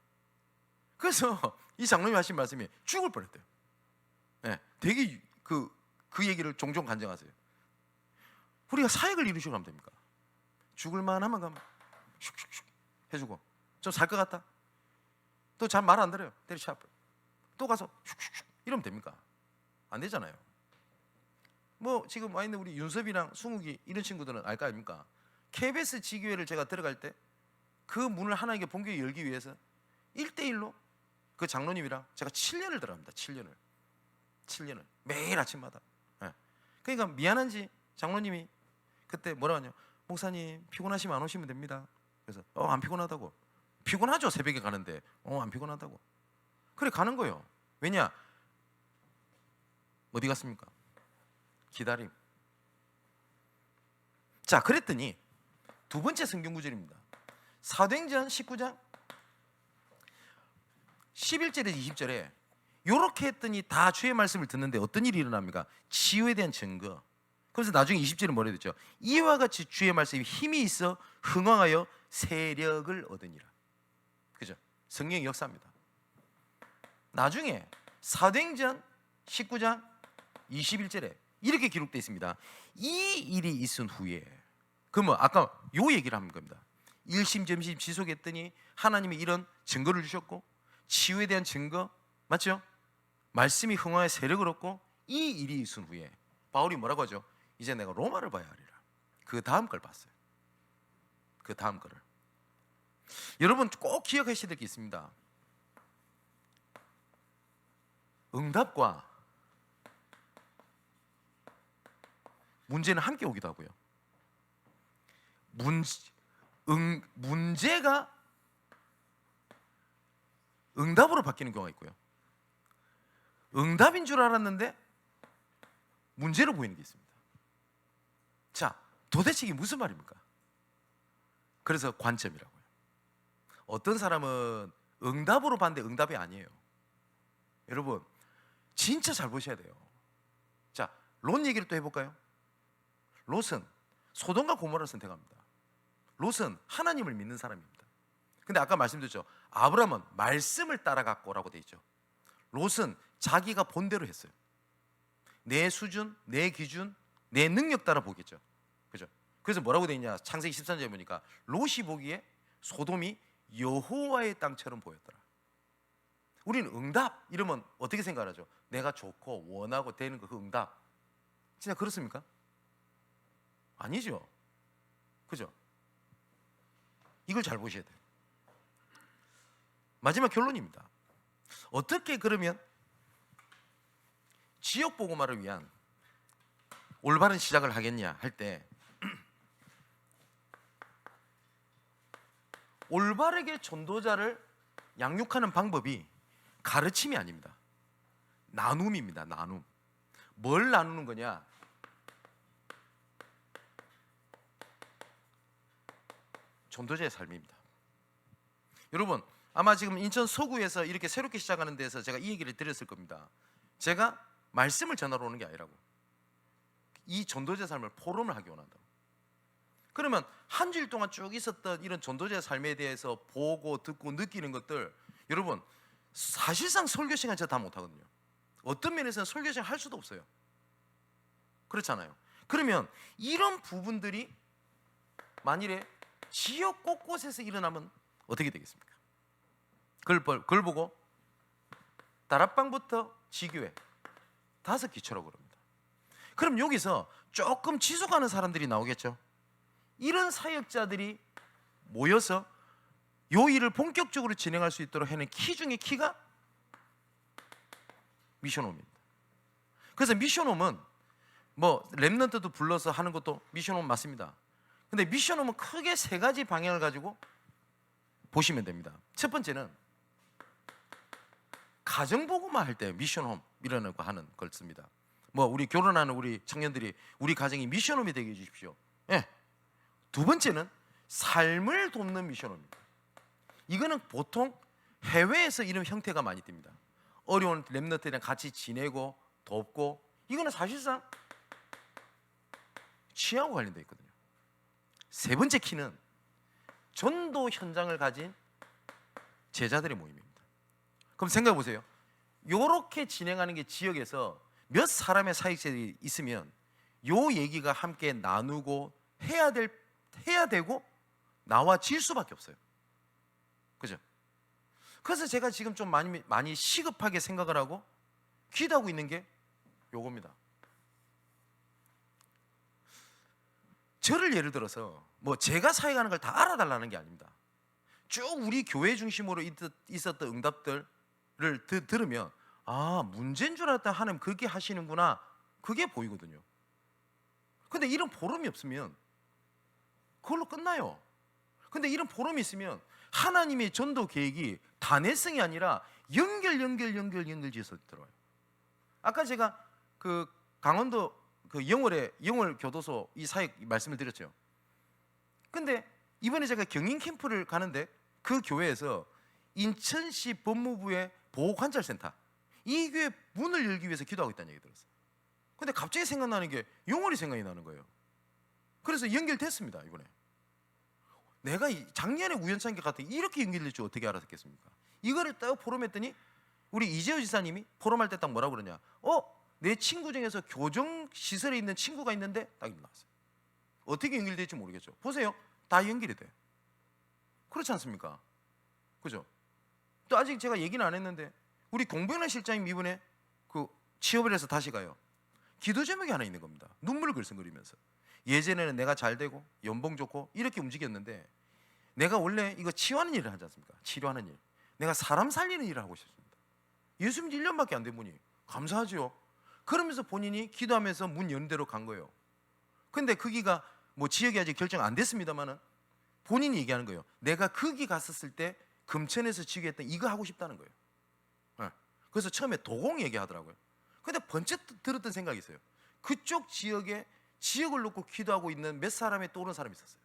그래서 이 장로님이 하신 말씀이 죽을 뻔했대요. 네, 되게 그 얘기를 종종 간증하세요. 우리가 사역을 이루시고 가면 됩니까? 죽을 만하면 가면 슉슉슉 해주고 좀 살 것 같다? 또 잘 말 안 들어요. 때리쳐 또 가서 슉슉슉 이러면 됩니까? 안 되잖아요. 뭐 지금 와 있는 우리 윤섭이랑 승욱이 이런 친구들은 알 거 아닙니까? KBS 지교회를 제가 들어갈 때 그 문을 하나님께 본교에 열기 위해서 1대1로 그 장로님이랑 제가 7년을 들어갑니다. 7년을 매일 아침마다. 네. 그러니까 미안한지 장로님이 그때 뭐라고 하냐, 목사님 피곤하시면 안 오시면 됩니다. 그래서 안 피곤하다고. 피곤하죠, 새벽에 가는데. 안 피곤하다고. 그래 가는 거예요. 왜냐, 어디 갔습니까? 기다림. 자, 그랬더니 두 번째 성경 구절입니다. 사도행전 19장 11절에서 20절에 요렇게 했더니 다 주의 말씀을 듣는데 어떤 일이 일어납니까? 치유에 대한 증거. 그래서 나중에 20절은 뭐라 했죠? 이와 같이 주의 말씀이 힘이 있어 흥왕하여 세력을 얻으니라. 그죠? 성령의 역사입니다. 나중에 사도행전 19장 21절에 이렇게 기록되어 있습니다. 이 일이 있은 후에, 그러면 아까 요 얘기를 하는 겁니다. 일심점심 지속했더니 하나님이 이런 증거를 주셨고, 치유에 대한 증거, 맞죠? 말씀이 흥하여 세력을 얻고, 이 일이 있은 후에 바울이 뭐라고 하죠? 이제 내가 로마를 봐야 하리라. 그 다음 걸 봤어요. 그 다음 거를. 여러분 꼭 기억하셔야 될 게 있습니다. 응답과 문제는 함께 오기도 하고요. 문제가 응답으로 바뀌는 경우가 있고요. 응답인 줄 알았는데 문제로 보이는 게 있습니다. 자, 도대체 이게 무슨 말입니까? 그래서 관점이라고요. 어떤 사람은 응답으로 봤는데 응답이 아니에요. 여러분 진짜 잘 보셔야 돼요. 자, 롯 얘기를 또 해볼까요? 롯은 소돔과 고모라를 선택합니다. 롯은 하나님을 믿는 사람입니다. 근데 아까 말씀드렸죠. 아브라함은 말씀을 따라갔고라고 돼 있죠. 롯은 자기가 본대로 했어요. 내 수준, 내 기준, 내 능력 따라 보겠죠. 그죠? 그래서 뭐라고 돼 있냐? 창세기 13절에 보니까 롯이 보기에 소돔이 여호와의 땅처럼 보였더라. 우리는 응답 이러면 어떻게 생각하죠? 내가 좋고 원하고 되는 그 응답. 진짜 그렇습니까? 아니죠. 그죠? 이걸 잘 보셔야 돼요. 마지막 결론입니다. 어떻게 그러면 지역 복음화를 위한 올바른 시작을 하겠냐 할 때 올바르게 전도자를 양육하는 방법이 가르침이 아닙니다. 나눔입니다. 나눔. 뭘 나누는 거냐? 전도자의 삶입니다. 여러분 아마 지금 인천 서구에서 이렇게 새롭게 시작하는 데서 제가 이 얘기를 드렸을 겁니다. 제가 말씀을 전하러 오는 게 아니라고. 이 전도자 삶을 포럼을 하기 원한다고. 그러면 한 주일 동안 쭉 있었던 이런 전도자 삶에 대해서 보고 듣고 느끼는 것들, 여러분 사실상 설교 시간 제가 다 못하거든요. 어떤 면에서는 설교 시간 할 수도 없어요. 그렇잖아요. 그러면 이런 부분들이 만일에 지역 곳곳에서 일어나면 어떻게 되겠습니까? 그걸 보고 다락방부터 지교회 5기초라고 그럽니다. 그럼 여기서 조금 지속하는 사람들이 나오겠죠. 이런 사역자들이 모여서 요 일을 본격적으로 진행할 수 있도록 하는 키 중에 키가 미션홈입니다. 그래서 미션홈은 뭐 렘넌트도 불러서 하는 것도 미션홈 맞습니다. 근데 미션홈은 크게 3가지 방향을 가지고 보시면 됩니다. 첫 번째는 가정복음화 할 때 미션홈 이라는 거 하는 걸 씁니다. 뭐 우리 결혼하는 우리 청년들이 우리 가정이 미션홈이 되게 해주십시오. 예. 두 번째는 삶을 돕는 미션홈입니다. 이거는 보통 해외에서 이런 형태가 많이 듭니다. 어려운 렘넌트들이랑 같이 지내고 돕고, 이거는 사실상 취하고 관련되어 있거든요. 세 번째 키는 전도 현장을 가진 제자들의 모임입니다. 그럼 생각해 보세요. 이렇게 진행하는 게 지역에서 몇 사람의 사역자들이 있으면 요 얘기가 함께 나누고 해야 되고 나와질 수밖에 없어요. 그죠? 그래서 제가 지금 좀 많이 시급하게 생각을 하고 기도하고 있는 게 요겁니다. 저를 예를 들어서 뭐 제가 사역하는 걸 다 알아달라는 게 아닙니다. 쭉 우리 교회 중심으로 있었던 응답들을 들으면 아, 문제인 줄 알았다 하나님 그렇게 하시는구나, 그게 보이거든요. 근데 이런 보름이 없으면 그걸로 끝나요. 근데 이런 보름이 있으면 하나님의 전도 계획이 단회성이 아니라 연결 지어서 들어와요. 아까 제가 그 강원도 그 영월 교도소 이 사역 말씀을 드렸죠. 근데 이번에 제가 경인 캠프를 가는데 그 교회에서 인천시 법무부의 보호관찰센터, 이 교회 문을 열기 위해서 기도하고 있다는 얘기 들었어요. 근데 갑자기 생각나는 게 용월이 생각이 나는 거예요. 그래서 연결됐습니다. 이번에 내가 작년에 우연찮게 같은 이렇게 연결될 줄 어떻게 알았겠습니까? 이거를 딱 포럼했더니 우리 이재호 지사님이 포럼할 때 딱 뭐라고 그러냐, 내 친구 중에서 교정 시설에 있는 친구가 있는데 딱 나왔어요. 어떻게 연결될지 모르겠죠. 보세요, 다 연결이 돼요. 그렇지 않습니까? 그죠? 또 아직 제가 얘기는 안 했는데 우리 공병란 실장님 이번에 그 취업을 해서 다시 가요. 기도 제목이 하나 있는 겁니다. 눈물을 글썽거리면서. 예전에는 내가 잘 되고 연봉 좋고 이렇게 움직였는데 내가 원래 이거 치유하는 일을 하지 않습니까? 치료하는 일. 내가 사람 살리는 일을 하고 싶습니다. 예수 믿은 1년밖에 안 된 분이 감사하죠. 그러면서 본인이 기도하면서 문 여는 대로 간 거예요. 근데 거기가 뭐 지역이 아직 결정 안 됐습니다만은 본인이 얘기하는 거예요. 내가 거기 갔었을 때 금천에서 지휘했던 이거 하고 싶다는 거예요. 그래서 처음에 도공 얘기하더라고요. 근데 번쩍 들었던 생각이 있어요. 그쪽 지역에 지역을 놓고 기도하고 있는 몇 사람이 떠오르는 사람이 있었어요.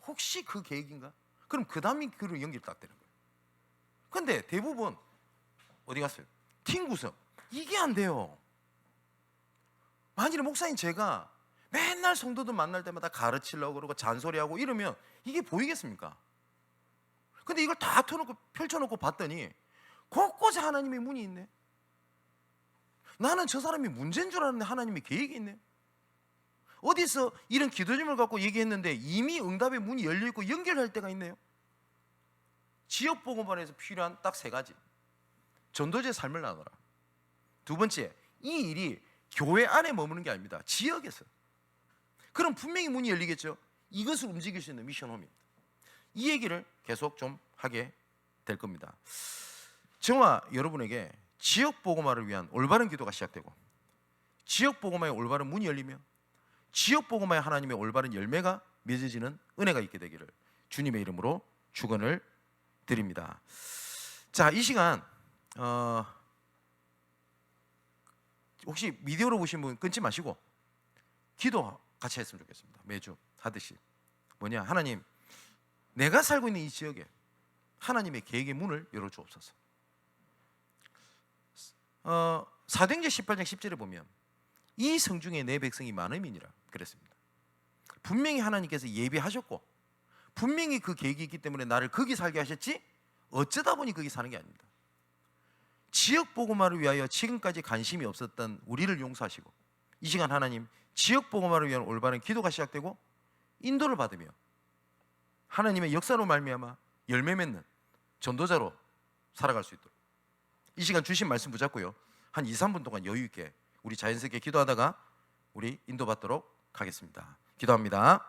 혹시 그 계획인가? 그럼 그 다음이 그로 연결이 딱 되는 거예요. 근데 대부분 어디 갔어요? 팀 구성. 이게 안 돼요. 만일에 목사님 제가 맨날 성도들 만날 때마다 가르치려고 그러고 잔소리하고 이러면 이게 보이겠습니까? 근데 이걸 다 펼쳐놓고 봤더니 곳곳에 하나님의 문이 있네. 나는 저 사람이 문제인 줄 알았는데 하나님의 계획이 있네. 어디서 이런 기도 제목을 갖고 얘기했는데 이미 응답의 문이 열려있고 연결할 때가 있네요. 지역복음반에서 필요한 딱 3가지. 전도자의 삶을 나누라. 2번째, 이 일이 교회 안에 머무는 게 아닙니다. 지역에서. 그럼 분명히 문이 열리겠죠. 이것을 움직일 수 있는 미션홈입니다. 이 얘기를 계속 좀 하게 될 겁니다. 저와 여러분에게 지역복음화를 위한 올바른 기도가 시작되고 지역복음화의 올바른 문이 열리며 지역복음화의 하나님의 올바른 열매가 맺어지는 은혜가 있게 되기를 주님의 이름으로 축원을 드립니다. 자, 이 시간 혹시 비디오로 보신 분 끊지 마시고 기도 같이 했으면 좋겠습니다. 매주 하듯이. 뭐냐, 하나님, 내가 살고 있는 이 지역에 하나님의 계획의 문을 열어주옵소서. 사도행전 18장 10절에 보면 이 성중에 내 백성이 많음이니라 그랬습니다. 분명히 하나님께서 예비하셨고 분명히 그 계획이 있기 때문에 나를 거기 살게 하셨지 어쩌다 보니 거기 사는 게 아닙니다. 지역 복음화를 위하여 지금까지 관심이 없었던 우리를 용서하시고 이 시간 하나님 지역 복음화를 위한 올바른 기도가 시작되고 인도를 받으며 하나님의 역사로 말미암아 열매 맺는 전도자로 살아갈 수 있도록 이 시간 주신 말씀 붙잡고요, 한 2-3분 동안 여유 있게 우리 자연스럽게 기도하다가 우리 인도받도록 하겠습니다. 기도합니다.